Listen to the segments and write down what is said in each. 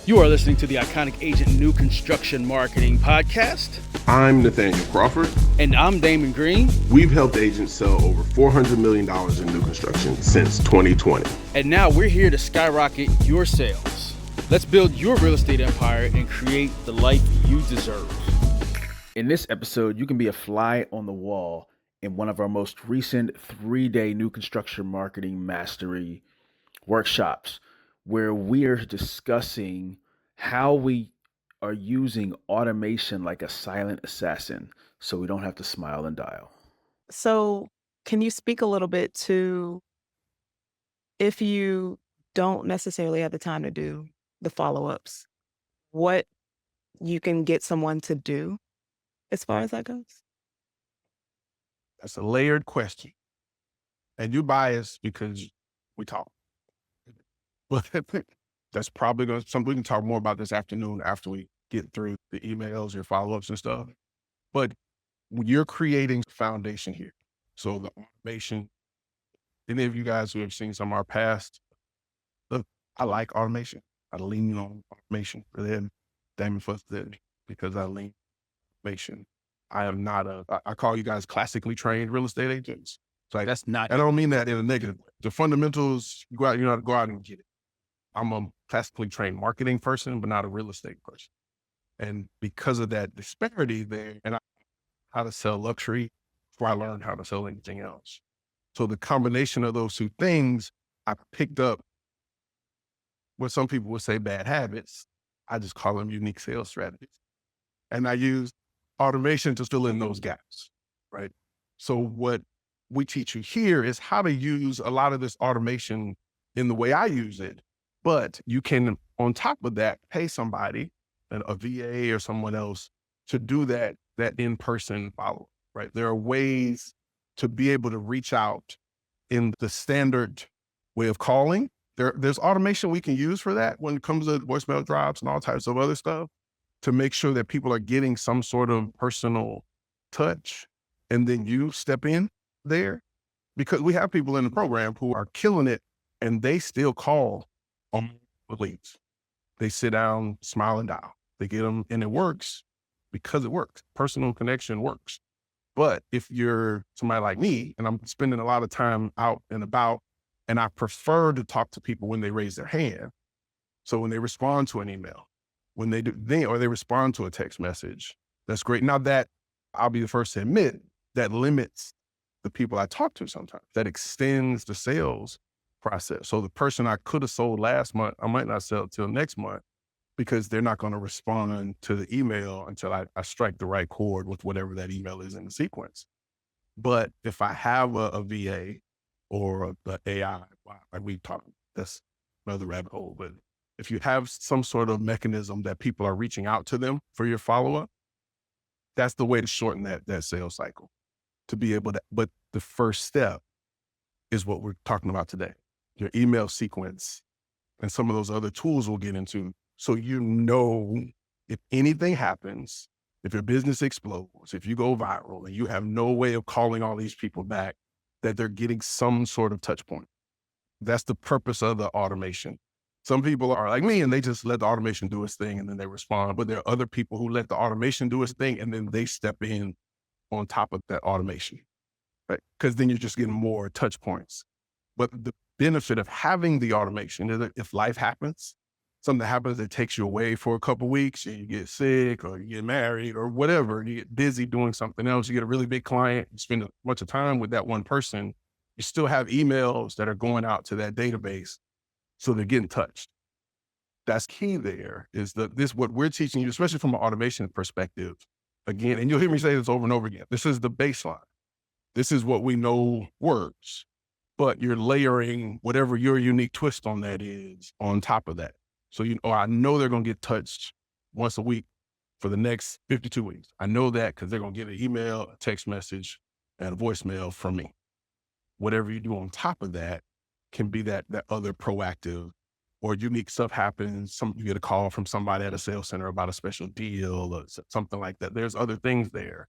You are listening to the Iconic Agent New Construction Marketing Podcast. I'm Nathaniel Crawford. And I'm Damon Green. We've helped agents sell over $400 million in new construction since 2020. And now we're here to skyrocket your sales. Let's build your real estate empire and create the life you deserve. In this episode, you can be a fly on the wall in one of our most recent 3-day new construction marketing mastery workshops, where we are discussing how we are using automation like a silent assassin so we don't have to smile and dial. So can you speak a little bit to, if you don't necessarily have the time to do the follow-ups, what you can get someone to do as far as that goes? That's a layered question. And you biased because we talk. But that's probably going to, we can talk more about this afternoon after we get through the emails, your follow-ups and stuff. But you're creating foundation here. So the automation, any of you guys who have seen some of our past, look, I like automation. I lean on automation for them. Damon Fuss did because I lean on automation. I am not I call you guys classically trained real estate agents. So like, That's not. I don't mean that in a negative way. The fundamentals, you know, go out and get it. I'm a classically trained marketing person, but not a real estate person. And because of that disparity there, and how to sell luxury before I learned how to sell anything else. So the combination of those two things, I picked up what some people would say bad habits. I just call them unique sales strategies. And I use automation to fill in those gaps, right? So what we teach you here is how to use a lot of this automation in the way I use it. But you can, on top of that, pay somebody, a VA or someone else, to do that in-person follow-up, right? There are ways to be able to reach out in the standard way of calling. There's automation we can use for that when it comes to voicemail drops and all types of other stuff to make sure that people are getting some sort of personal touch. And then you step in there, because we have people in the program who are killing it and they still call on the leads. They sit down, smile and dial. They get them, and it works because it works. Personal connection works. But if you're somebody like me, and I'm spending a lot of time out and about, and I prefer to talk to people when they raise their hand. So when they respond to an email, when they do, or they respond to a text message, that's great. Now that, I'll be the first to admit, that limits the people I talk to sometimes. That extends the sales process. So the person I could have sold last month, I might not sell till next month because they're not going to respond to the email until I strike the right chord with whatever that email is in the sequence. But if I have a VA or the AI, like we talked, that's another rabbit hole. But if you have some sort of mechanism that people are reaching out to them for your follow-up, that's the way to shorten that sales cycle, to be able to. But the first step is what we're talking about today, your email sequence and some of those other tools we'll get into. So you know, if anything happens, if your business explodes, if you go viral and you have no way of calling all these people back, that they're getting some sort of touch point. That's the purpose of the automation. Some people are like me and they just let the automation do its thing and then they respond. But there are other people who let the automation do its thing and then they step in on top of that automation, right? Because then you're just getting more touch points. But the benefit of having the automation is that if life happens, something happens that takes you away for a couple of weeks, and you get sick or you get married or whatever, and you get busy doing something else, you get a really big client, you spend a bunch of time with that one person, you still have emails that are going out to that database. So they're getting touched. That's key there, is what we're teaching you, especially from an automation perspective, again, and you'll hear me say this over and over again, this is the baseline. This is what we know works, but you're layering whatever your unique twist on that is on top of that. So, I know they're going to get touched once a week for the next 52 weeks. I know that because they're going to get an email, a text message, and a voicemail from me. Whatever you do on top of that can be that other proactive or unique stuff happens. You get a call from somebody at a sales center about a special deal or something like that. There's other things there.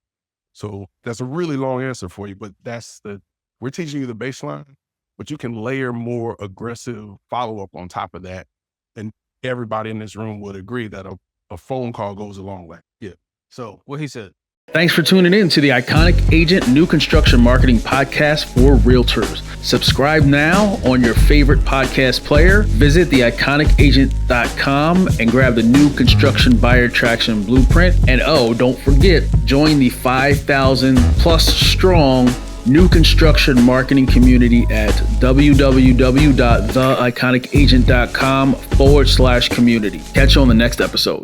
So that's a really long answer for you, but we're teaching you the baseline, but you can layer more aggressive follow-up on top of that. And everybody in this room would agree that a phone call goes a long way. Yeah. So what he said. Thanks for tuning in to the Iconic Agent New Construction Marketing Podcast for Realtors. Subscribe now on your favorite podcast player. Visit theIconicAgent.com and grab the new construction buyer traction blueprint. And don't forget, join the 5,000 plus strong new construction marketing community at www.theIconicAgent.com/community. Catch you on the next episode.